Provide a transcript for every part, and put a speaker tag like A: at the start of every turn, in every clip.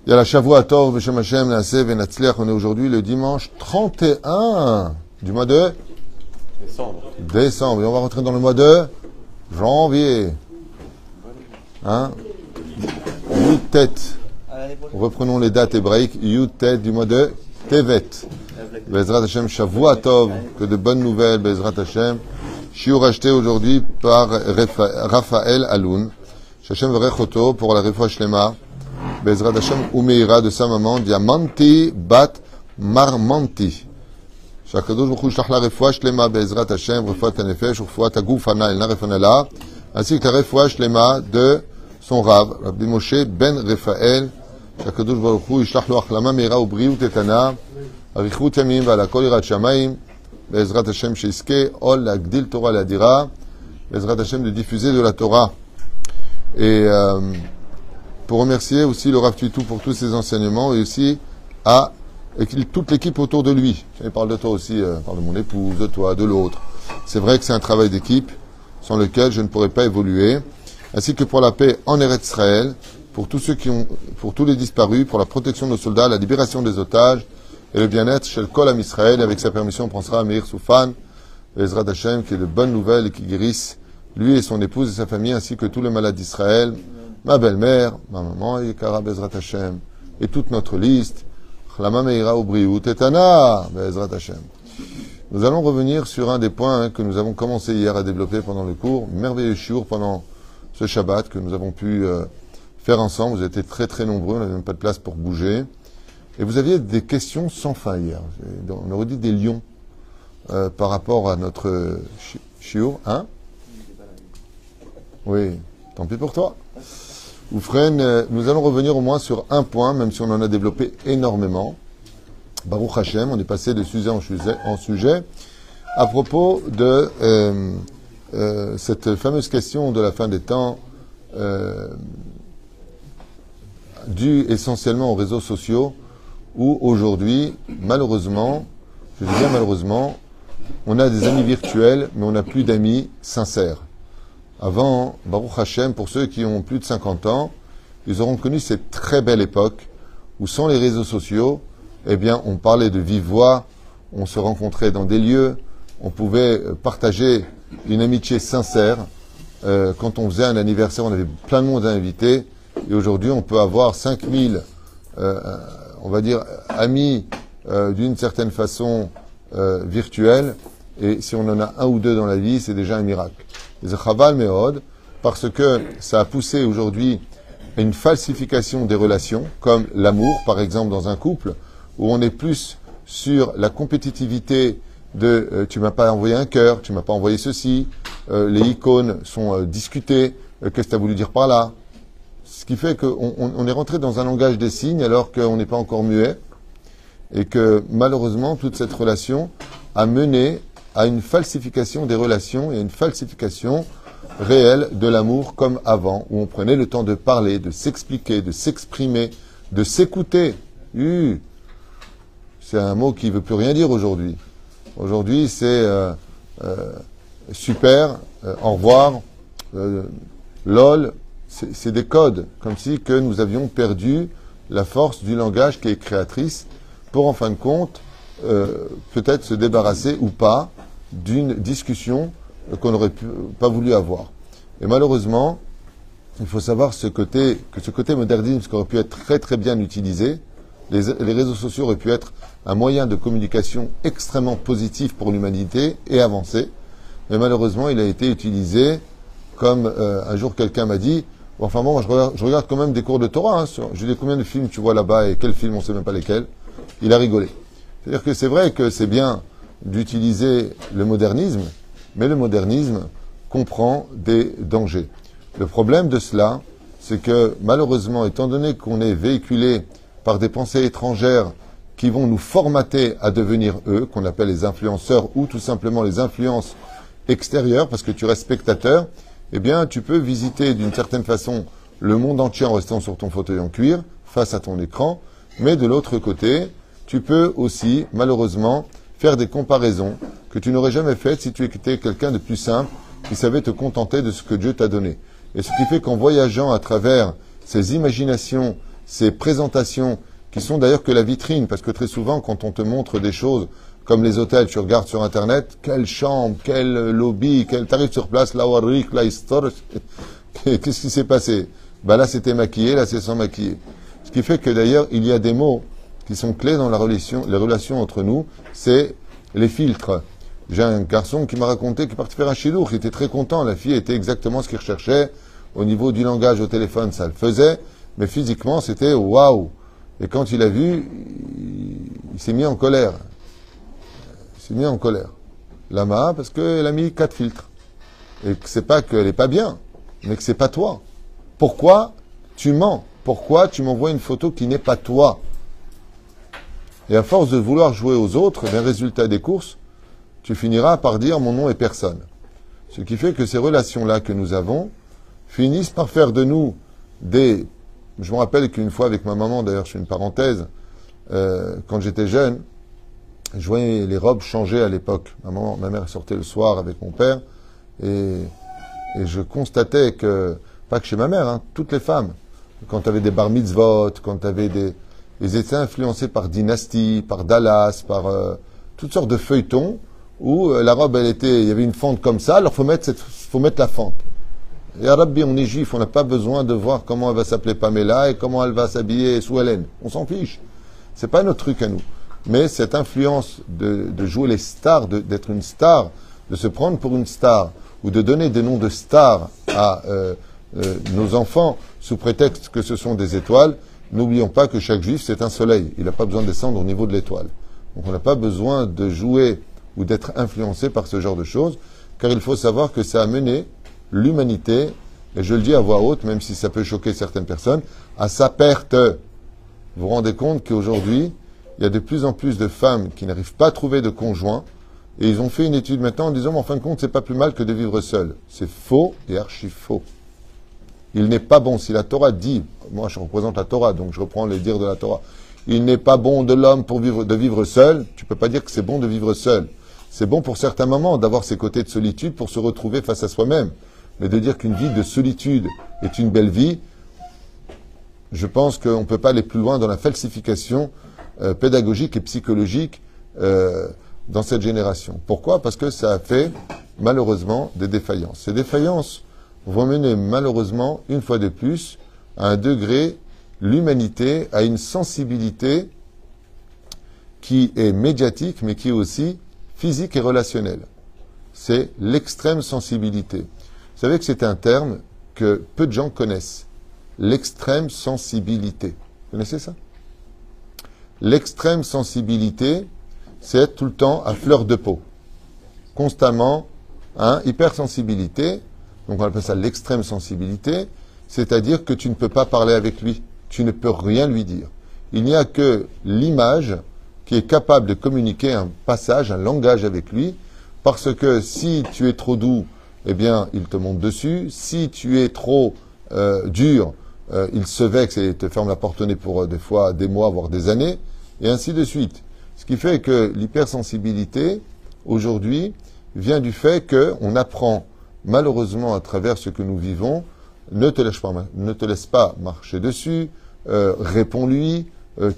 A: Il y a la Shavua Tov, Beshem Hashem, Naaseh, Venatzliach. On est aujourd'hui le dimanche 31 du mois de décembre. Et on va rentrer dans le mois de janvier. Hein? Yud-Tet. Reprenons les dates hébraïques. Yud-Tet du mois de Tevet. Bezrat Hashem, Shavua Tov. Que de bonnes nouvelles, Bezrat Hashem. Shiur acheté aujourd'hui par Raphaël Aloun. Hashem Verechoto pour la Refoua Shlema. Bezrat Hashem Umeira de sa maman, Diamanti Bat Marmanti. Shakadosh Baruch Hu Shlach la Refoua Shlema Bezrat Hashem, Refoua Tanefesh, Refoua Tagufana El Narefanela, ainsi que la Refoua Shlema de son Rav, Rabbi Moshe Ben Raphaël. Shakadosh Baruch Hu Shlach lo Achlama Meira Ubriut Tetana, Arichut Yamim Vala Kol Yirat Shamayim, Bezrat Hashem Shiske Ol Agdil Torah Ladira, Bezrat Hashem de diffuser de la Torah. Et pour remercier aussi le Rav Tuitou pour tous ses enseignements et aussi à toute l'équipe autour de lui. Je parle de toi aussi, parle de mon épouse, de toi, de l'autre. C'est vrai que c'est un travail d'équipe sans lequel je ne pourrais pas évoluer. Ainsi que pour la paix en Eretz Israël, pour tous ceux pour tous les disparus, pour la protection de nos soldats, la libération des otages et le bien-être chez le Kol Am Israël. Et avec sa permission, on pensera à Meir Soufan, Ezrat Hashem, qui est de bonnes nouvelles et qui guérissent lui et son épouse et sa famille, ainsi que tous les malades d'Israël, ma belle-mère, ma maman, Yekara Bezrat Hashem, et toute notre liste, Chlama Meira Ubriut Tetana Bezrat Hashem. Nous allons revenir sur un des points que nous avons commencé hier à développer pendant le cours, merveilleux shiur pendant ce Shabbat que nous avons pu faire ensemble. Vous étiez très très nombreux, on n'avait même pas de place pour bouger. Et vous aviez des questions sans fin hier. On aurait dit des lions par rapport à notre shiur, hein? Oui, tant pis pour toi. Oufren, nous allons revenir au moins sur un point, même si on en a développé énormément. Baruch Hashem, on est passé de sujet en sujet, à propos de cette fameuse question de la fin des temps, due essentiellement aux réseaux sociaux, où aujourd'hui, malheureusement, je dis bien malheureusement, on a des amis virtuels, mais on n'a plus d'amis sincères. Avant, Baruch Hashem, pour ceux qui ont plus de 50 ans, ils auront connu cette très belle époque où, sans les réseaux sociaux, eh bien, on parlait de vive voix, on se rencontrait dans des lieux, on pouvait partager une amitié sincère. Quand on faisait un anniversaire, on avait plein de monde à inviter. Et aujourd'hui, on peut avoir 5000, on va dire, amis d'une certaine façon virtuelle. Et si on en a un ou deux dans la vie, c'est déjà un miracle. Parce que ça a poussé aujourd'hui à une falsification des relations, comme l'amour, par exemple, dans un couple, où on est plus sur la compétitivité de tu m'as pas envoyé un cœur, tu m'as pas envoyé ceci, les icônes sont discutées, qu'est-ce que tu as voulu dire par là? Ce qui fait qu'on est rentré dans un langage des signes alors qu'on n'est pas encore muet, et que malheureusement, toute cette relation a mené à une falsification des relations et à une falsification réelle de l'amour comme avant, où on prenait le temps de parler, de s'expliquer, de s'exprimer, de s'écouter. C'est un mot qui ne veut plus rien dire aujourd'hui. Aujourd'hui, c'est super, au revoir, lol, c'est des codes, comme si que nous avions perdu la force du langage qui est créatrice pour, en fin de compte, peut-être se débarrasser ou pas d'une discussion qu'on n'aurait pas voulu avoir. Et malheureusement, il faut savoir que ce côté modernisme qui aurait pu être très très bien utilisé, les réseaux sociaux auraient pu être un moyen de communication extrêmement positif pour l'humanité et avancé, mais malheureusement il a été utilisé comme un jour quelqu'un m'a dit, bon, enfin bon, je regarde quand même des cours de Torah, hein, je dis combien de films tu vois là-bas et quels films on ne sait même pas lesquels. Il a rigolé. C'est-à-dire que c'est vrai que c'est bien d'utiliser le modernisme, mais le modernisme comprend des dangers. Le problème de cela, c'est que malheureusement, étant donné qu'on est véhiculé par des pensées étrangères qui vont nous formater à devenir eux, qu'on appelle les influenceurs ou tout simplement les influences extérieures, parce que tu restes spectateur, eh bien tu peux visiter d'une certaine façon le monde entier en restant sur ton fauteuil en cuir, face à ton écran, mais de l'autre côté, tu peux aussi, malheureusement, faire des comparaisons que tu n'aurais jamais faites si tu étais quelqu'un de plus simple, qui savait te contenter de ce que Dieu t'a donné. Et ce qui fait qu'en voyageant à travers ces imaginations ces présentations qui sont d'ailleurs que la vitrine, parce que très souvent, quand on te montre des choses comme les hôtels, tu regardes sur Internet, quelle chambre, quel lobby, t'arrives sur place, la warrik, la histoire, qu'est-ce qui s'est passé? Ben là, c'était maquillé, là, c'est sans maquiller. Ce qui fait que d'ailleurs, il y a des mots qui sont clés dans les relations entre nous, c'est les filtres. J'ai un garçon qui m'a raconté qu'il partait faire un chidour, il était très content, la fille était exactement ce qu'il recherchait, au niveau du langage au téléphone, ça le faisait, mais physiquement, c'était waouh. Et quand il a vu, il s'est mis en colère. Il s'est mis en colère. Lama, parce qu'elle a mis 4 filtres. Et que c'est pas qu'elle est pas bien, mais que c'est pas toi. Pourquoi tu mens? Pourquoi tu m'envoies une photo qui n'est pas toi? Et à force de vouloir jouer aux autres, les résultats des courses, tu finiras par dire mon nom est personne. Ce qui fait que ces relations-là que nous avons finissent par faire de nous des... Je me rappelle qu'une fois avec ma maman, d'ailleurs je fais une parenthèse, quand j'étais jeune, je voyais les robes changer à l'époque. Ma mère sortait le soir avec mon père et je constatais que, pas que chez ma mère, hein, toutes les femmes, quand tu avais des bar mitzvot, quand tu avais des... Ils étaient influencés par Dynasty, par Dallas, par toutes sortes de feuilletons où la robe, il y avait une fente comme ça, alors faut mettre la fente. Et à Rabbi, on est juif, on n'a pas besoin de voir comment elle va s'appeler Pamela et comment elle va s'habiller sous Hélène. On s'en fiche. C'est pas notre truc à nous. Mais cette influence de jouer les stars, d'être une star, de se prendre pour une star, ou de donner des noms de stars à nos enfants sous prétexte que ce sont des étoiles, n'oublions pas que chaque juif, c'est un soleil. Il n'a pas besoin de descendre au niveau de l'étoile. Donc on n'a pas besoin de jouer ou d'être influencé par ce genre de choses, car il faut savoir que ça a mené l'humanité, et je le dis à voix haute, même si ça peut choquer certaines personnes, à sa perte. Vous vous rendez compte qu'aujourd'hui, il y a de plus en plus de femmes qui n'arrivent pas à trouver de conjoint, et ils ont fait une étude maintenant en disant, mais en fin de compte, c'est pas plus mal que de vivre seul. C'est faux et archi faux. Il n'est pas bon, si la Torah dit, moi je représente la Torah, donc je reprends les dires de la Torah, il n'est pas bon de l'homme de vivre seul, tu peux pas dire que c'est bon de vivre seul. C'est bon pour certains moments d'avoir ces côtés de solitude pour se retrouver face à soi-même. Mais de dire qu'une vie de solitude est une belle vie, je pense qu'on ne peut pas aller plus loin dans la falsification pédagogique et psychologique dans cette génération. Pourquoi? Parce que ça a fait malheureusement des défaillances. Ces défaillances vont mener malheureusement, une fois de plus, à un degré, l'humanité, à une sensibilité qui est médiatique, mais qui est aussi physique et relationnelle. C'est l'extrême sensibilité. Vous savez que c'est un terme que peu de gens connaissent. L'extrême sensibilité. Vous connaissez ça? L'extrême sensibilité, c'est être tout le temps à fleur de peau. Constamment, hypersensibilité. Donc on appelle ça l'extrême sensibilité. C'est-à-dire que tu ne peux pas parler avec lui. Tu ne peux rien lui dire. Il n'y a que l'image qui est capable de communiquer un passage, un langage avec lui. Parce que si tu es trop doux, eh bien, il te monte dessus. Si tu es trop dur, il se vexe et te ferme la porte au nez pour des fois des mois, voire des années, et ainsi de suite. Ce qui fait que l'hypersensibilité, aujourd'hui, vient du fait qu'on apprend, malheureusement, à travers ce que nous vivons, ne te laisse pas marcher dessus, réponds-lui,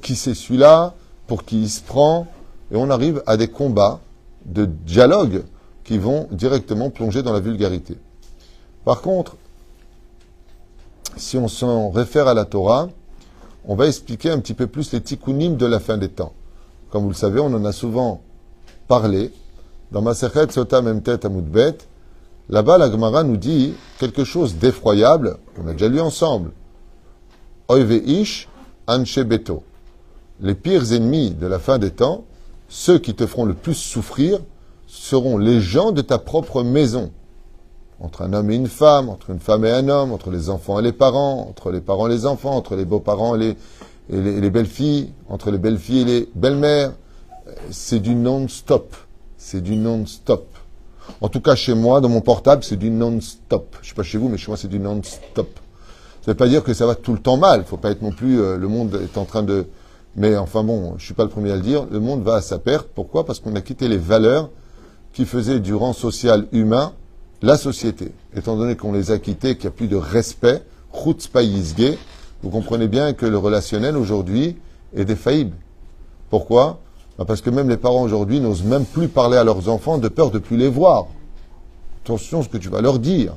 A: qui c'est celui-là, pour qui il se prend, et on arrive à des combats de dialogue qui vont directement plonger dans la vulgarité. Par contre, si on s'en réfère à la Torah, on va expliquer un petit peu plus les tikkunim de la fin des temps. Comme vous le savez, on en a souvent parlé. Dans Masechet Sota Memtet Amud Bet, là-bas, la Gemara nous dit quelque chose d'effroyable, on a déjà lu ensemble. Oive ish anshe beto. Les pires ennemis de la fin des temps, ceux qui te feront le plus souffrir, seront les gens de ta propre maison. Entre un homme et une femme, entre une femme et un homme, entre les enfants et les parents, entre les parents et les enfants, entre les beaux-parents et les belles-filles, entre les belles-filles et les belles-mères. C'est du non-stop. C'est du non-stop. En tout cas, chez moi, dans mon portable, c'est du non-stop. Je ne sais pas chez vous, mais chez moi, c'est du non-stop. Ça ne veut pas dire que ça va tout le temps mal. Il ne faut pas être non plus... le monde est en train de... Mais enfin bon, je ne suis pas le premier à le dire. Le monde va à sa perte. Pourquoi? Parce qu'on a quitté les valeurs qui faisaient du rang social humain la société. Étant donné qu'on les a quittées, qu'il n'y a plus de respect, chutzpah yizgeh, vous comprenez bien que le relationnel aujourd'hui est défaillible. Pourquoi? Parce que même les parents aujourd'hui n'osent même plus parler à leurs enfants de peur de plus les voir. Attention à ce que tu vas leur dire.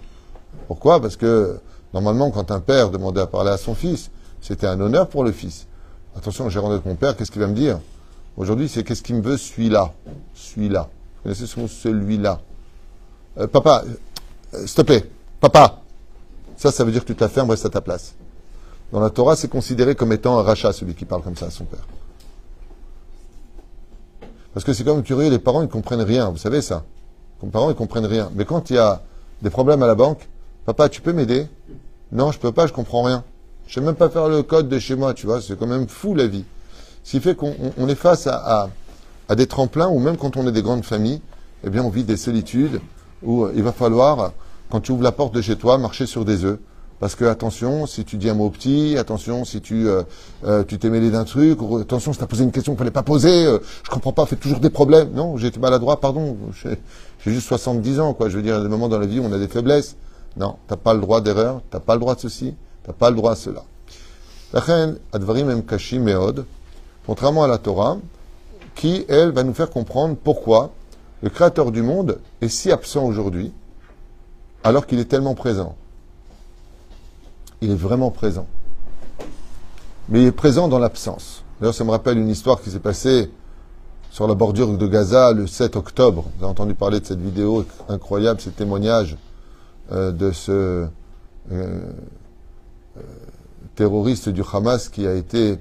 A: Pourquoi? Parce que normalement, quand un père demandait à parler à son fils, c'était un honneur pour le fils. Attention, j'ai rendu mon père, qu'est-ce qu'il va me dire? Aujourd'hui, c'est qu'est-ce qu'il me veut? Celui-là. Celui-là. Vous connaissez ce mot? Celui-là. Papa, s'il te plaît, papa. Ça veut dire que tu te la fermes, reste à ta place. Dans la Torah, c'est considéré comme étant un rachat, celui qui parle comme ça à son père. Parce que c'est comme curieux, les parents, ils ne comprennent rien. Vous savez ça? Les parents, ils ne comprennent rien. Mais quand il y a des problèmes à la banque, papa, tu peux m'aider? Non, je peux pas, je comprends rien. Je sais même pas faire le code de chez moi, tu vois. C'est quand même fou, la vie. Ce qui fait qu'on est face à des tremplins, ou même quand on est des grandes familles, eh bien, on vit des solitudes, où il va falloir, quand tu ouvres la porte de chez toi, marcher sur des œufs. Parce que, attention, si tu dis un mot petit, attention, si tu t'es mêlé d'un truc, ou, attention, si tu as posé une question qu'il fallait pas poser, je comprends pas, fait toujours des problèmes. Non, j'ai été maladroit, pardon, j'ai juste 70 ans, quoi. Je veux dire, il y a des moments dans la vie où on a des faiblesses. Non, t'as pas le droit d'erreur, t'as pas le droit de ceci, t'as pas le droit de cela. Lachen, advarim em kashim meod, contrairement à la Torah, qui, elle, va nous faire comprendre pourquoi le Créateur du monde est si absent aujourd'hui, alors qu'il est tellement présent. Il est vraiment présent. Mais il est présent dans l'absence. D'ailleurs, ça me rappelle une histoire qui s'est passée sur la bordure de Gaza le 7 octobre. Vous avez entendu parler de cette vidéo incroyable, ce témoignage de ce terroriste du Hamas qui a été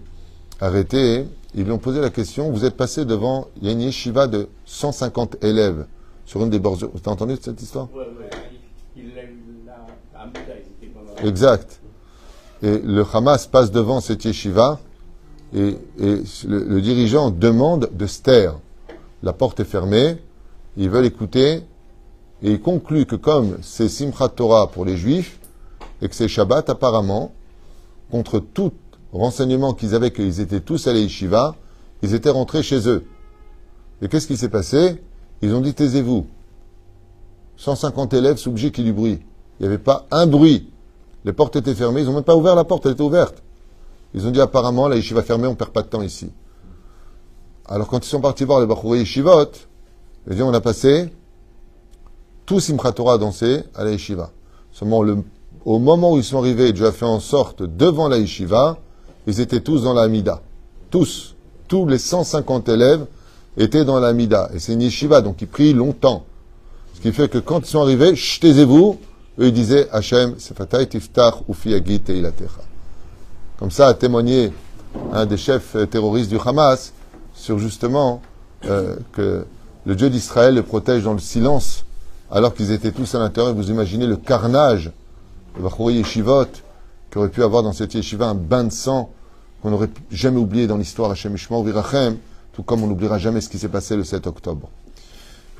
A: arrêté. Ils lui ont posé la question, vous êtes passé devant, il y a une yeshiva de 150 élèves sur une des bordures. Vous avez entendu cette histoire? Oui. Exact. Et le Hamas passe devant cette yeshiva et le dirigeant demande de se taire. La porte est fermée, ils veulent écouter et il conclut que comme c'est Simchat Torah pour les Juifs et que c'est Shabbat apparemment, contre tout renseignement qu'ils avaient qu'ils étaient tous allés yeshiva, ils étaient rentrés chez eux. Et qu'est-ce qui s'est passé? Ils ont dit taisez-vous. 150 élèves sous qu'il y ait du bruit. Il n'y avait pas un bruit. Les portes étaient fermées, ils n'ont même pas ouvert la porte, elle était ouverte. Ils ont dit apparemment, la yeshiva fermée, on ne perd pas de temps ici. Alors quand ils sont partis voir les Bachouré Yeshivot, ils ont dit on a passé tout Simchat Torah à danser à la yeshiva. Seulement au moment où ils sont arrivés, Dieu a fait en sorte, devant la yeshiva, ils étaient tous dans la Hamida. Tous les 150 élèves étaient dans la Hamida. Et c'est une yeshiva, donc ils prient longtemps. Ce qui fait que quand ils sont arrivés, taisez-vous, eux, ils disaient, Hachem, Sefatay Tiftach Ufi Agit Teilatecha. Comme ça a témoigné un des chefs terroristes du Hamas sur justement que le Dieu d'Israël le protège dans le silence, alors qu'ils étaient tous à l'intérieur. Vous imaginez le carnage de Bachouri Yeshivot, qui aurait pu avoir dans cette yeshiva un bain de sang qu'on n'aurait jamais oublié dans l'histoire Hachem Ishmael Virachem, tout comme on n'oubliera jamais ce qui s'est passé le 7 octobre.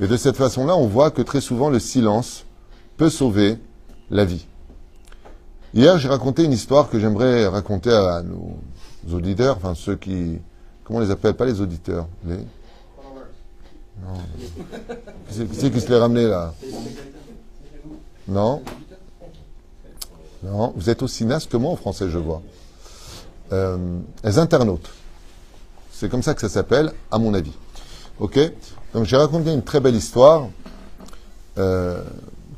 A: Et de cette façon-là, on voit que très souvent le silence peut sauver la vie. Hier, j'ai raconté une histoire que j'aimerais raconter à nos auditeurs, enfin ceux qui... Comment on les appelle? Pas les auditeurs. Les... Non. Qui c'est qui se les ramenait là? Non. Non. Vous êtes aussi naze que moi en français, je vois. Les internautes. C'est comme ça que ça s'appelle, à mon avis. Ok? Donc j'ai raconté une très belle histoire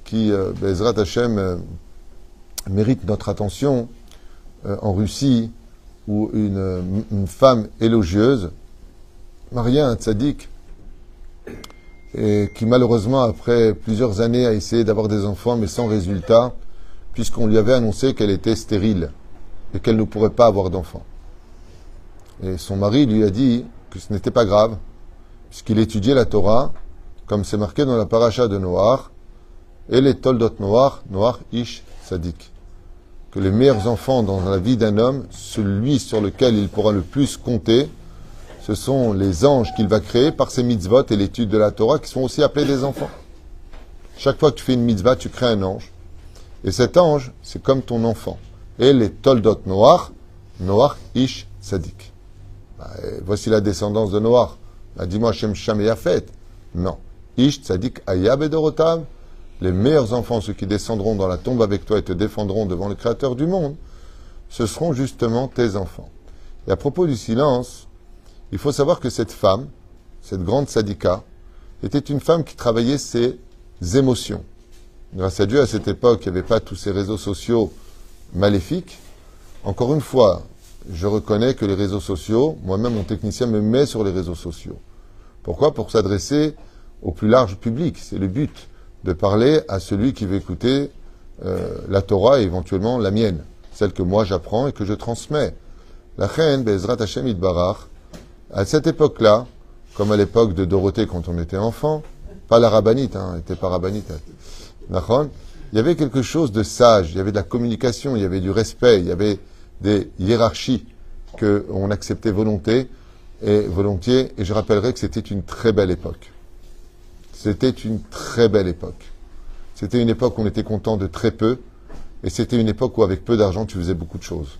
A: qui, Bezrat Hashem, mérite notre attention en Russie, où une femme élogieuse mariait un tzaddik et qui malheureusement après plusieurs années a essayé d'avoir des enfants mais sans résultat puisqu'on lui avait annoncé qu'elle était stérile et qu'elle ne pourrait pas avoir d'enfants. Et son mari lui a dit que ce n'était pas grave puisqu'il étudiait la Torah comme c'est marqué dans la paracha de Noach et les Toldot Noach, Noach Ish Tzadik. Que les meilleurs enfants dans la vie d'un homme, celui sur lequel il pourra le plus compter, ce sont les anges qu'il va créer par ses mitzvot et l'étude de la Torah qui sont aussi appelés des enfants. Chaque fois que tu fais une mitzvah, tu crées un ange. Et cet ange, c'est comme ton enfant. Et les Toldot Noach, Noach Ish Tzadik. Voici la descendance de Noach. Dis-moi Shem Sham et Yafet. Non. Ish Tzadik Ayab et Dorotav. Les meilleurs enfants, ceux qui descendront dans la tombe avec toi et te défendront devant le Créateur du monde, ce seront justement tes enfants. Et à propos du silence, il faut savoir que cette femme, cette grande sadika, était une femme qui travaillait ses émotions. Grâce à Dieu, à cette époque, il n'y avait pas tous ces réseaux sociaux maléfiques. Encore une fois, je reconnais que les réseaux sociaux, moi-même mon technicien me met sur les réseaux sociaux. Pourquoi? Pour s'adresser au plus large public. C'est le but, de parler à celui qui veut écouter la Torah et éventuellement la mienne, celle que moi j'apprends et que je transmets. La reine Bezrat Hashem Itbarach, à cette époque-là, comme à l'époque de Dorothée quand on était enfant, pas la rabbinite, elle n'était pas rabbinite, il y avait quelque chose de sage, il y avait de la communication, il y avait du respect, il y avait des hiérarchies qu'on acceptait volontiers, et je rappellerai que c'était une très belle époque. C'était une très belle époque. C'était une époque où on était content de très peu, et c'était une époque où avec peu d'argent tu faisais beaucoup de choses.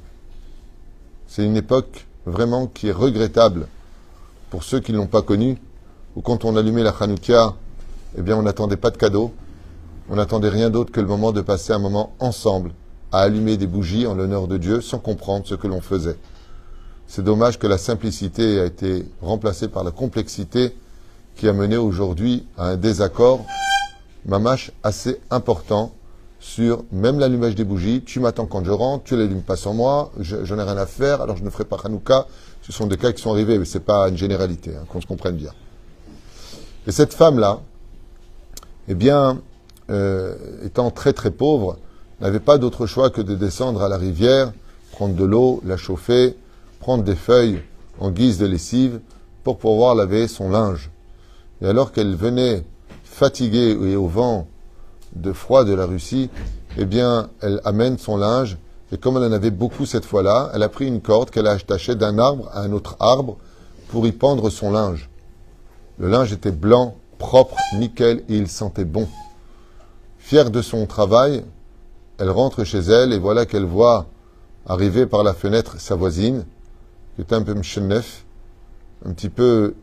A: C'est une époque vraiment qui est regrettable pour ceux qui ne l'ont pas connue, où quand on allumait la Hanouka, eh bien on n'attendait pas de cadeaux, on n'attendait rien d'autre que le moment de passer un moment ensemble, à allumer des bougies en l'honneur de Dieu sans comprendre ce que l'on faisait. C'est dommage que la simplicité a été remplacée par la complexité qui a mené aujourd'hui à un désaccord, mamache, assez important sur même l'allumage des bougies. Tu m'attends quand je rentre, tu l'allumes pas sans moi, j'en ai rien à faire, alors je ne ferai pas Hanouka. Ce sont des cas qui sont arrivés, mais ce n'est pas une généralité, qu'on se comprenne bien. Et cette femme-là, eh bien, étant très très pauvre, n'avait pas d'autre choix que de descendre à la rivière, prendre de l'eau, la chauffer, prendre des feuilles en guise de lessive pour pouvoir laver son linge. Et alors qu'elle venait fatiguée et au vent de froid de la Russie, eh bien, elle amène son linge, et comme elle en avait beaucoup cette fois-là, elle a pris une corde qu'elle a attachée d'un arbre à un autre arbre pour y pendre son linge. Le linge était blanc, propre, nickel, et il sentait bon. Fière de son travail, elle rentre chez elle, et voilà qu'elle voit arriver par la fenêtre sa voisine, qui est un peu mchenef, un petit peu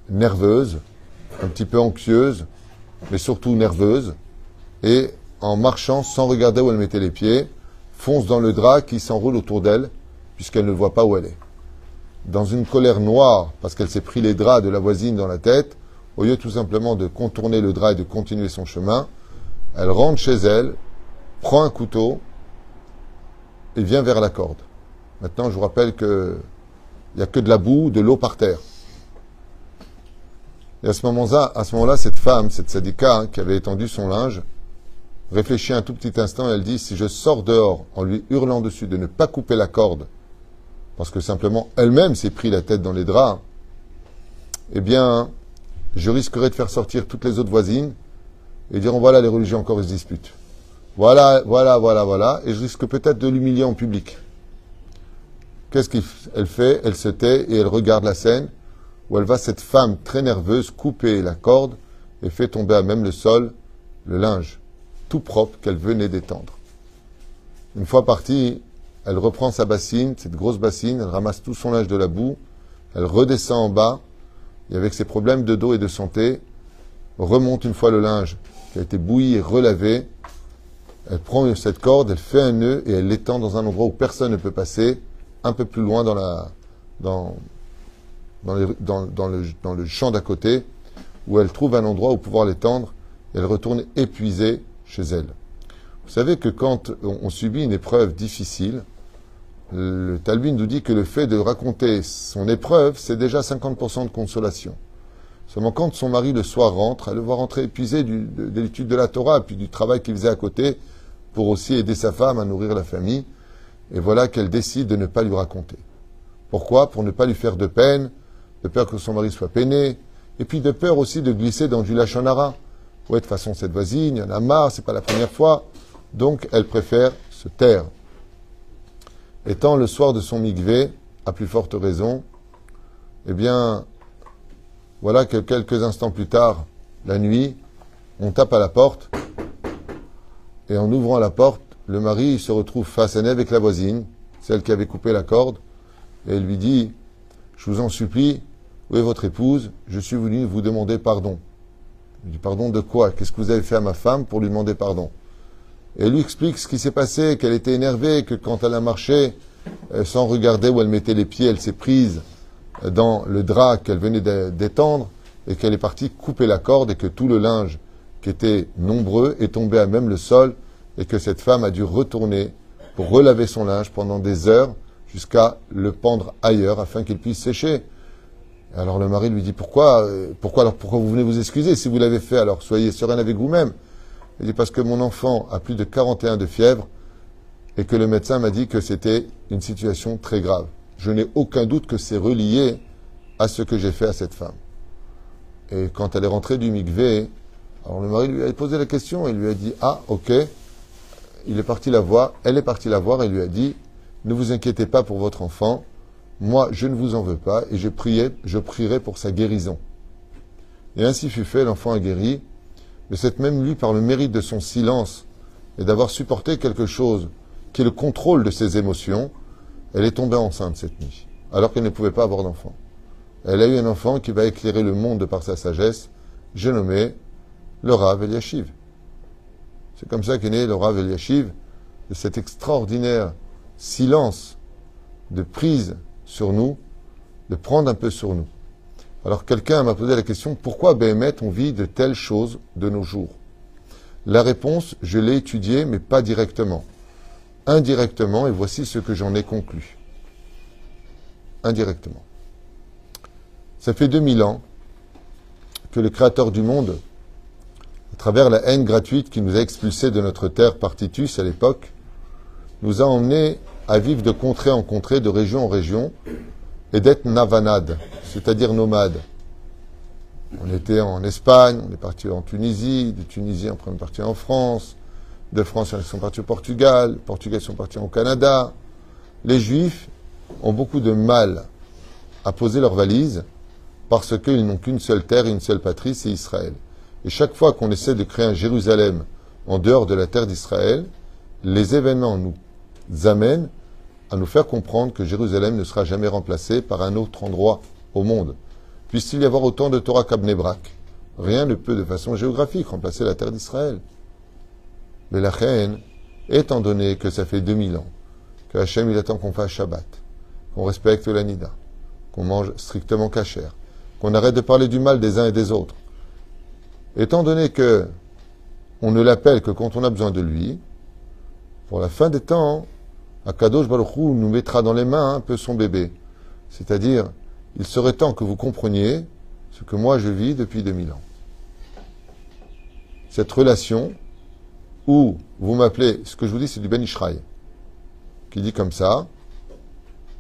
A: nerveuse, un petit peu anxieuse, mais surtout nerveuse, et en marchant sans regarder où elle mettait les pieds, fonce dans le drap qui s'enroule autour d'elle, puisqu'elle ne voit pas où elle est. Dans une colère noire, parce qu'elle s'est pris les draps de la voisine dans la tête, au lieu tout simplement de contourner le drap et de continuer son chemin, elle rentre chez elle, prend un couteau et vient vers la corde. Maintenant, je vous rappelle qu'il n'y a que de la boue, de l'eau par terre. Et à ce moment-là, cette femme, cette sadika, qui avait étendu son linge, réfléchit un tout petit instant et elle dit, si je sors dehors en lui hurlant dessus de ne pas couper la corde, parce que simplement elle-même s'est pris la tête dans les draps, eh bien, je risquerais de faire sortir toutes les autres voisines et diront, voilà, les religieux encore ils se disputent. Voilà, et je risque peut-être de l'humilier en public. Qu'est-ce qu'elle fait? Elle se tait et elle regarde la scène où elle va, cette femme très nerveuse, couper la corde et fait tomber à même le sol le linge, tout propre qu'elle venait d'étendre. Une fois partie, elle reprend sa bassine, cette grosse bassine, elle ramasse tout son linge de la boue, elle redescend en bas, et avec ses problèmes de dos et de santé, remonte une fois le linge qui a été bouilli et relavé, elle prend cette corde, elle fait un nœud et elle l'étend dans un endroit où personne ne peut passer, un peu plus loin dans le champ d'à côté, où elle trouve un endroit où pouvoir l'étendre, et elle retourne épuisée chez elle. Vous savez que quand on subit une épreuve difficile, le Talmud nous dit que le fait de raconter son épreuve, c'est déjà 50% de consolation. Seulement quand son mari le soir rentre, elle le voit rentrer épuisé de l'étude de la Torah, puis du travail qu'il faisait à côté, pour aussi aider sa femme à nourrir la famille, et voilà qu'elle décide de ne pas lui raconter. Pourquoi? Pour ne pas lui faire de peine, de peur que son mari soit peiné, et puis de peur aussi de glisser dans du lachon hara. Ouais, de toute façon, cette voisine, il y en a marre, c'est pas la première fois. Donc, elle préfère se taire. Étant le soir de son mikvé, à plus forte raison, eh bien, voilà que quelques instants plus tard, la nuit, on tape à la porte, et en ouvrant la porte, le mari se retrouve face à nez avec la voisine, celle qui avait coupé la corde, et elle lui dit, je vous en supplie, où est votre épouse? Je suis venu vous demander pardon. Il dit, pardon de quoi? Qu'est-ce que vous avez fait à ma femme pour lui demander pardon? Et elle lui explique ce qui s'est passé, qu'elle était énervée, que quand elle a marché, sans regarder où elle mettait les pieds, elle s'est prise dans le drap qu'elle venait d'étendre et qu'elle est partie couper la corde et que tout le linge qui était nombreux est tombé à même le sol et que cette femme a dû retourner pour relaver son linge pendant des heures jusqu'à le pendre ailleurs afin qu'il puisse sécher. Alors le mari lui dit pourquoi vous venez vous excuser si vous l'avez fait, alors soyez sereine avec vous-même. Il dit parce que mon enfant a plus de 41 de fièvre et que le médecin m'a dit que c'était une situation très grave. Je n'ai aucun doute que c'est relié à ce que j'ai fait à cette femme. Et quand elle est rentrée du mikvé, alors le mari lui a posé la question et lui a dit ah ok, elle est partie la voir et lui a dit ne vous inquiétez pas pour votre enfant, moi je ne vous en veux pas et je prierai pour sa guérison. Et ainsi fut fait, l'enfant a guéri, mais cette même lui, par le mérite de son silence et d'avoir supporté quelque chose qui est le contrôle de ses émotions, elle est tombée enceinte cette nuit, alors qu'elle ne pouvait pas avoir d'enfant. Elle a eu un enfant qui va éclairer le monde par sa sagesse, j'ai nommé le Rav Eliashiv. C'est comme ça qu'est né le Rav Eliashiv, de cet extraordinaire silence de prise sur nous, de prendre un peu sur nous. Alors quelqu'un m'a posé la question, pourquoi Béhémet on vit de telles choses de nos jours? La réponse, je l'ai étudiée, mais pas directement. Indirectement, et voici ce que j'en ai conclu. Indirectement. Ça fait 2000 ans que le Créateur du monde, à travers la haine gratuite qui nous a expulsés de notre terre par Titus à l'époque, nous a emmenés à vivre de contrée en contrée, de région en région, et d'être navanades, c'est-à-dire nomades. On était en Espagne, on est parti en Tunisie, de Tunisie on est parti en France, de France ils sont partis au Portugal, les Portugais sont partis au Canada. Les Juifs ont beaucoup de mal à poser leurs valises parce qu'ils n'ont qu'une seule terre et une seule patrie, c'est Israël. Et chaque fois qu'on essaie de créer un Jérusalem en dehors de la terre d'Israël, les événements nous amènent à nous faire comprendre que Jérusalem ne sera jamais remplacé par un autre endroit au monde. Puisse-t-il y avoir autant de Torah qu'à Bnei Brak, rien ne peut de façon géographique remplacer la terre d'Israël. Mais la reine, étant donné que ça fait 2000 ans, que Hachem il attend qu'on fasse Shabbat, qu'on respecte la Nida, qu'on mange strictement kasher, qu'on arrête de parler du mal des uns et des autres, étant donné que on ne l'appelle que quand on a besoin de lui, pour la fin des temps, Akadosh Baruch Hu nous mettra dans les mains un peu son bébé. C'est-à-dire, il serait temps que vous compreniez ce que moi je vis depuis 2000 ans. Cette relation où vous m'appelez, ce que je vous dis c'est du Ben Ishraï, qui dit comme ça,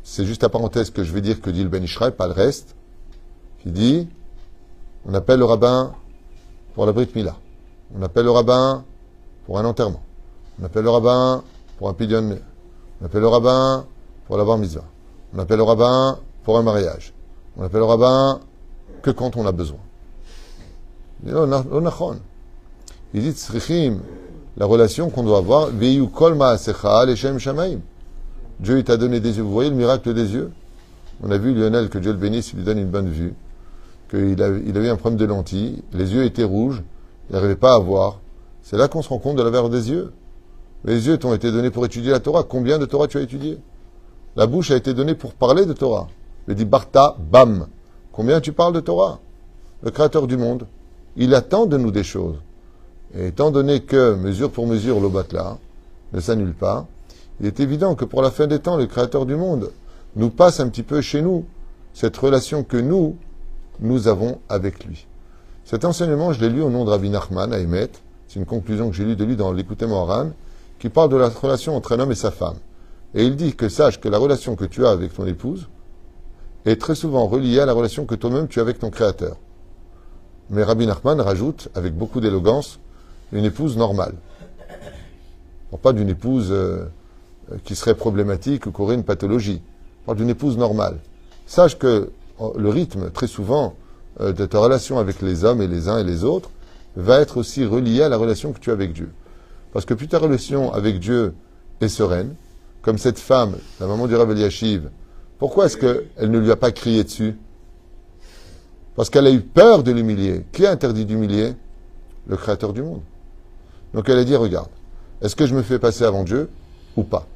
A: c'est juste la parenthèse que je vais dire que dit le Ben Ishraï, pas le reste, qui dit, on appelle le rabbin pour la Brit Mila, on appelle le rabbin pour un enterrement, on appelle le rabbin pour un pidyon, on appelle le rabbin pour la bar mitzvah, on appelle le rabbin pour un mariage, on appelle le rabbin que quand on a besoin. Il dit, tzrichim, la relation qu'on doit avoir, Veyu kol ma'asecha leshem shamaim. Dieu il t'a donné des yeux. Vous voyez le miracle des yeux? On a vu Lionel, que Dieu le bénisse, il lui donne une bonne vue, qu'il avait un problème de lentilles, les yeux étaient rouges, il n'arrivait pas à voir. C'est là qu'on se rend compte de la valeur des yeux. Les yeux t'ont été donnés pour étudier la Torah. Combien de Torah tu as étudié? La bouche a été donnée pour parler de Torah. Il dit Barta, bam. Combien tu parles de Torah? Le Créateur du monde, il attend de nous des choses. Et étant donné que, mesure pour mesure, l'obatla ne s'annule pas, il est évident que pour la fin des temps, le Créateur du monde nous passe un petit peu chez nous cette relation que nous avons avec lui. Cet enseignement, je l'ai lu au nom de Rabbi Nachman à Emet. C'est une conclusion que j'ai lue de lui dans l'Écoutez Moharan, qui parle de la relation entre un homme et sa femme. Et il dit que sache que la relation que tu as avec ton épouse est très souvent reliée à la relation que toi-même tu as avec ton Créateur. Mais Rabbi Nachman rajoute, avec beaucoup d'élégance, une épouse normale. On parle pas d'une épouse qui serait problématique ou qui aurait une pathologie. On parle d'une épouse normale. Sache que le rythme, très souvent, de ta relation avec les hommes et les uns et les autres, va être aussi relié à la relation que tu as avec Dieu. Parce que plus ta relation avec Dieu est sereine, comme cette femme, la maman du Rav Eliashiv, pourquoi est-ce qu'elle ne lui a pas crié dessus? Parce qu'elle a eu peur de l'humilier. Qui a interdit d'humilier? Le Créateur du monde. Donc elle a dit, regarde, est-ce que je me fais passer avant Dieu ou pas?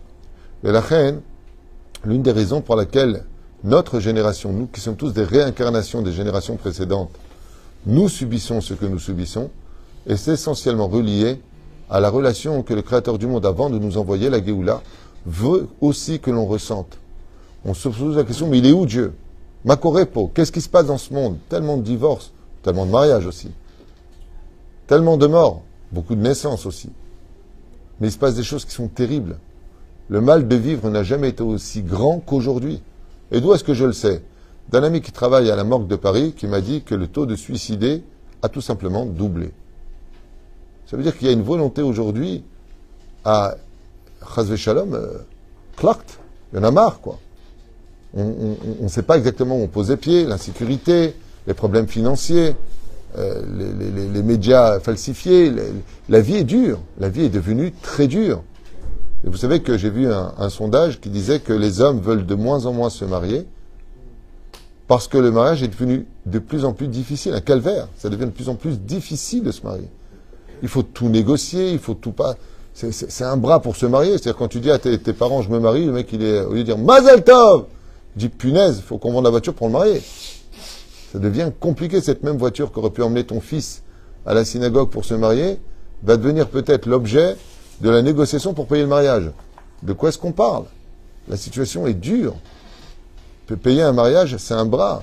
A: Et la reine, l'une des raisons pour laquelle notre génération, nous qui sommes tous des réincarnations des générations précédentes, nous subissons ce que nous subissons, et c'est essentiellement relié à la relation que le Créateur du monde, avant de nous envoyer la Géoula, veut aussi que l'on ressente. On se pose la question, mais il est où Dieu? Makorepo, qu'est-ce qui se passe dans ce monde? Tellement de divorces, tellement de mariages aussi, tellement de morts, beaucoup de naissances aussi. Mais il se passe des choses qui sont terribles. Le mal de vivre n'a jamais été aussi grand qu'aujourd'hui. Et d'où est-ce que je le sais? D'un ami qui travaille à la morgue de Paris, qui m'a dit que le taux de suicidés a tout simplement doublé. Ça veut dire qu'il y a une volonté aujourd'hui à Chazve Shalom, clact, il y en a marre, quoi. On ne sait pas exactement où on pose les pieds, l'insécurité, les problèmes financiers, les médias falsifiés. La vie est dure, la vie est devenue très dure. Et vous savez que j'ai vu un sondage qui disait que les hommes veulent de moins en moins se marier parce que le mariage est devenu de plus en plus difficile, un calvaire. Ça devient de plus en plus difficile de se marier. Il faut tout négocier, il faut tout pas... C'est un bras pour se marier. C'est-à-dire quand tu dis à tes parents, je me marie, le mec, il est, au lieu de dire Mazel Tov, il dit punaise, il faut qu'on vende la voiture pour le marier. Ça devient compliqué. Cette même voiture qu'aurait pu emmener ton fils à la synagogue pour se marier va devenir peut-être l'objet de la négociation pour payer le mariage. De quoi est-ce qu'on parle? La situation est dure. Payer un mariage, c'est un bras.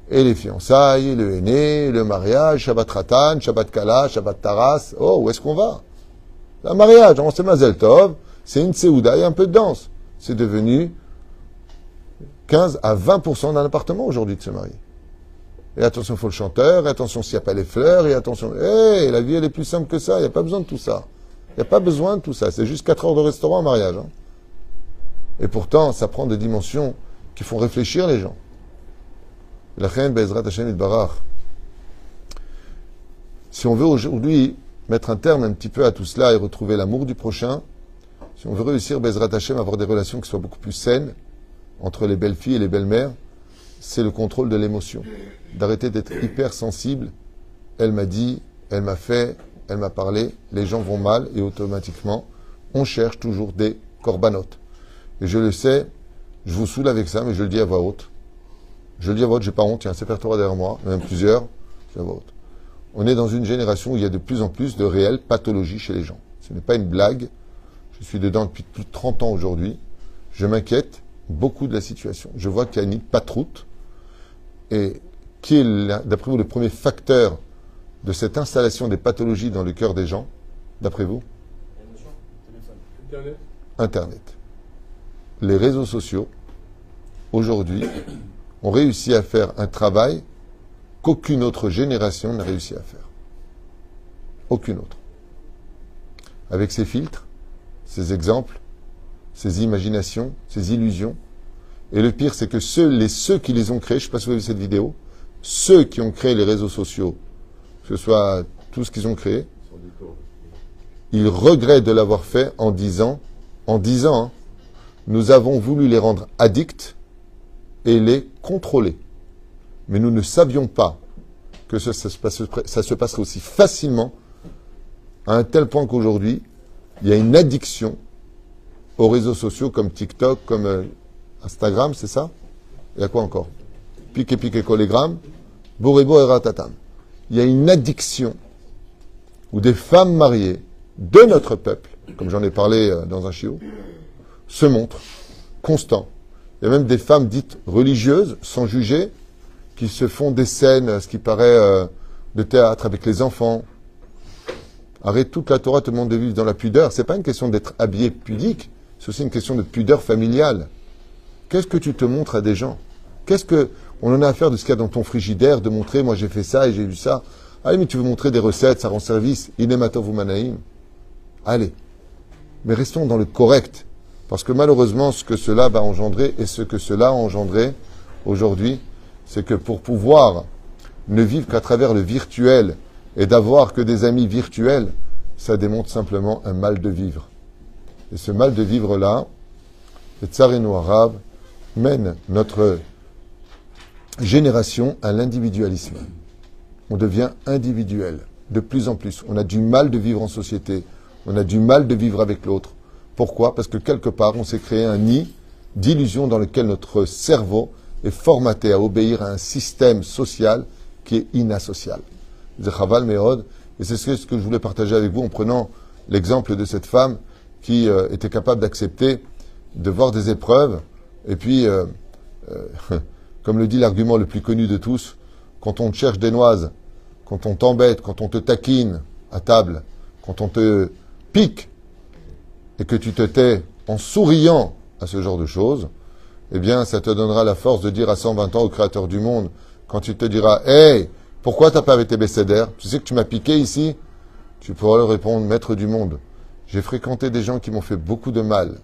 A: Et les fiançailles, le henné, le mariage, Shabbat Ratan, Shabbat Kala, Shabbat Taras. Oh, où est-ce qu'on va? Un mariage, on sait Mazel Tov, c'est une Seouda et un peu de danse. C'est devenu 15 à 20% d'un appartement aujourd'hui de se marier. Et attention, il faut le chanteur, et attention s'il n'y a pas les fleurs, et attention... la vie elle est plus simple que ça, il n'y a pas besoin de tout ça. Il n'y a pas besoin de tout ça, c'est juste 4 heures de restaurant en mariage. Hein. Et pourtant, ça prend des dimensions qui font réfléchir les gens. La reine Bezrat Hashem Itbarach. Si on veut aujourd'hui mettre un terme un petit peu à tout cela et retrouver l'amour du prochain, si on veut réussir Bezrat Hashem à avoir des relations qui soient beaucoup plus saines entre les belles filles et les belles mères, c'est le contrôle de l'émotion. D'arrêter d'être hyper sensible. Elle m'a dit, elle m'a fait, elle m'a parlé, les gens vont mal et automatiquement, on cherche toujours des corbanotes. Et je le sais, je vous saoule avec ça, mais je le dis à voix haute. Je le dis à voix haute, j'ai pas honte, il y a un Sefer Torah derrière moi, même plusieurs, je dis à voix haute. On est dans une génération où il y a de plus en plus de réelles pathologies chez les gens. Ce n'est pas une blague. Je suis dedans depuis plus de 30 ans aujourd'hui. Je m'inquiète beaucoup de la situation. Je vois qu'il y a une patroute. Et qui est, d'après vous, le premier facteur de cette installation des pathologies dans le cœur des gens, d'après vous? Internet. Les réseaux sociaux, aujourd'hui, ont réussi à faire un travail qu'aucune autre génération n'a réussi à faire. Aucune autre. Avec ses filtres, ses exemples, ses imaginations, ses illusions. Et le pire, c'est que ceux qui les ont créés, je ne sais pas si vous avez vu cette vidéo, ceux qui ont créé les réseaux sociaux, que ce soit tout ce qu'ils ont créé, ils regrettent de l'avoir fait en disant, nous avons voulu les rendre addicts et les contrôler. Mais nous ne savions pas que ça se passerait aussi facilement, à un tel point qu'aujourd'hui, il y a une addiction aux réseaux sociaux comme TikTok, comme Instagram, c'est ça? Il y a quoi encore? Pique Collegram, Borebo et Ratatam. Il y a une addiction où des femmes mariées de notre peuple, comme j'en ai parlé dans un chiot, se montrent constants. Il y a même des femmes dites religieuses, sans juger, qui se font des scènes, ce qui paraît de théâtre avec les enfants. Arrête, toute la Torah te demande de vivre dans la pudeur. C'est pas une question d'être habillé pudique, c'est aussi une question de pudeur familiale. Qu'est-ce que tu te montres à des gens? Qu'est-ce que on en a à faire de ce qu'il y a dans ton frigidaire, de montrer, moi j'ai fait ça et j'ai vu ça. Allez, mais tu veux montrer des recettes, ça rend service. Inematov ou manaïm. Allez. Mais restons dans le correct. Parce que malheureusement, ce que cela va engendrer et ce que cela a engendré aujourd'hui, c'est que pour pouvoir ne vivre qu'à travers le virtuel et d'avoir que des amis virtuels, ça démontre simplement un mal de vivre. Et ce mal de vivre-là, le tsarino arabe mène notre génération à l'individualisme. On devient individuel, de plus en plus. On a du mal de vivre en société. On a du mal de vivre avec l'autre. Pourquoi? Parce que quelque part, on s'est créé un nid d'illusion dans lequel notre cerveau est formaté à obéir à un système social qui est inassocial. Zechaval Meod, et c'est ce que je voulais partager avec vous en prenant l'exemple de cette femme qui était capable d'accepter de voir des épreuves, et puis, comme le dit l'argument le plus connu de tous, quand on te cherche des noises, quand on t'embête, quand on te taquine à table, quand on te pique, et que tu te tais en souriant à ce genre de choses, eh bien, ça te donnera la force de dire à 120 ans au Créateur du monde, quand tu te diras « Hey, pourquoi t'as pas arrêté Besséder? Tu sais que tu m'as piqué ici ?» Tu pourras leur répondre « Maître du monde, j'ai fréquenté des gens qui m'ont fait beaucoup de mal.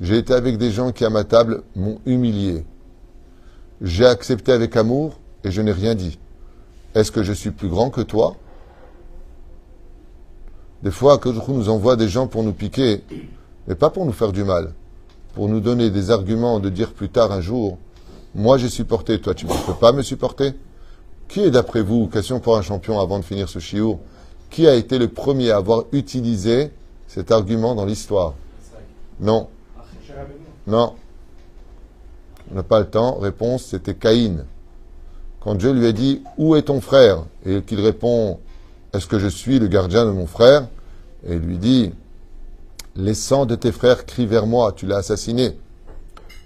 A: J'ai été avec des gens qui, à ma table, m'ont humilié. J'ai accepté avec amour et je n'ai rien dit. Est-ce que je suis plus grand que toi ?» Des fois, que nous envoie des gens pour nous piquer, mais pas pour nous faire du mal, pour nous donner des arguments de dire plus tard un jour, moi j'ai supporté, toi tu ne peux pas me supporter. Qui est d'après vous, question pour un champion avant de finir ce chiour, qui a été le premier à avoir utilisé cet argument dans l'histoire? Non. Non. On n'a pas le temps. Réponse, c'était Caïn. Quand Dieu lui a dit, où est ton frère? Et qu'il répond, est-ce que je suis le gardien de mon frère? Et il lui dit, les sangs de tes frères crient vers moi, tu l'as assassiné.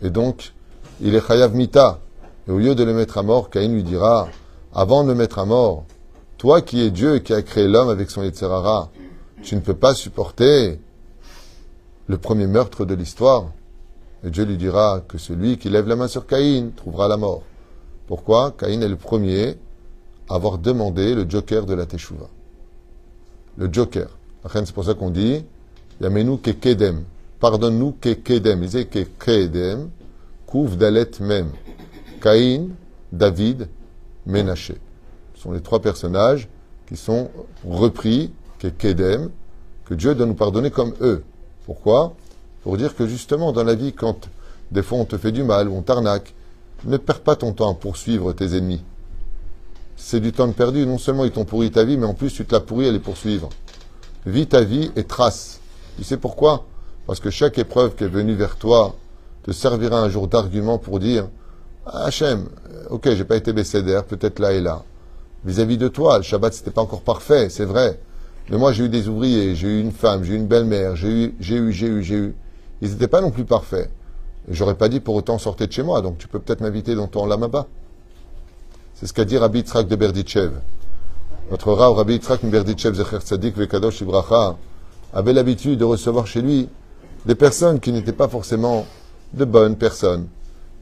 A: Et donc, il est chayav mita. Et au lieu de le mettre à mort, Caïn lui dira, avant de le mettre à mort, toi qui es Dieu et qui a créé l'homme avec son Yetzer Hara, tu ne peux pas supporter le premier meurtre de l'histoire. Et Dieu lui dira que celui qui lève la main sur Caïn trouvera la mort. Pourquoi? Caïn est le premier à avoir demandé le joker de la Teshuvah. Le joker. C'est pour ça qu'on dit Yamenu kekedem. Pardonne-nous kekedem. Il disait kekedem, kouf dalet mem. Caïn, David, Ménaché. Ce sont les trois personnages qui sont repris, kekedem, que Dieu doit nous pardonner comme eux. Pourquoi? Pour dire que justement, dans la vie, quand des fois on te fait du mal ou on t'arnaque, ne perds pas ton temps à poursuivre tes ennemis. C'est du temps perdu. Non seulement ils t'ont pourri ta vie, mais en plus tu te l'as pourri à les poursuivre. Vis ta vie et trace. Tu sais pourquoi? Parce que chaque épreuve qui est venue vers toi te servira un jour d'argument pour dire ah, Hachem, ok, j'ai pas été Besséder, peut-être là et là. Vis-à-vis de toi, le Shabbat c'était pas encore parfait, c'est vrai. Mais moi j'ai eu des ouvriers, j'ai eu une femme, j'ai eu une belle-mère, j'ai eu. Ils n'étaient pas non plus parfaits. Et j'aurais pas dit pour autant sortez de chez moi, donc tu peux peut-être m'inviter dans ton lamaba. C'est ce qu'a dit Rabbi Yitzhak de Berditchev. Notre Rav, Rabbi Yitzhak de Berditchev, Zecher Tzadik Vekadosh Ibracha, avait l'habitude de recevoir chez lui des personnes qui n'étaient pas forcément de bonnes personnes.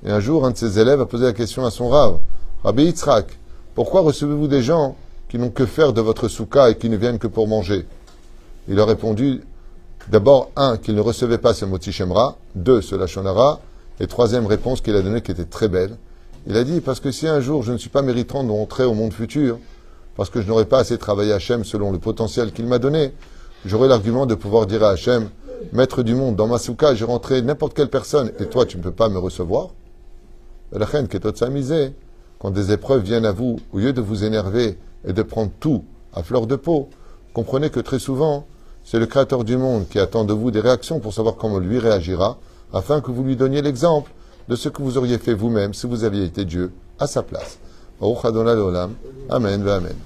A: Et un jour, un de ses élèves a posé la question à son Rav, Rabbi Yitzhak, pourquoi recevez-vous des gens qui n'ont que faire de votre soukha et qui ne viennent que pour manger? Il a répondu, d'abord, un, qu'il ne recevait pas ce moti shemra, deux, ce lachon hara, et troisième réponse qu'il a donnée qui était très belle. Il a dit, parce que si un jour je ne suis pas méritant de rentrer au monde futur, parce que je n'aurais pas assez travaillé Hachem selon le potentiel qu'il m'a donné, j'aurai l'argument de pouvoir dire à Hachem, maître du monde, dans ma soukha, j'ai rentré n'importe quelle personne, et toi, tu ne peux pas me recevoir. La reine qui est s'amuser, quand des épreuves viennent à vous, au lieu de vous énerver et de prendre tout à fleur de peau, comprenez que très souvent, c'est le Créateur du monde qui attend de vous des réactions pour savoir comment lui réagira, afin que vous lui donniez l'exemple de ce que vous auriez fait vous-même si vous aviez été Dieu à sa place. Baruch Adonai Leolam. Amen ve Amen.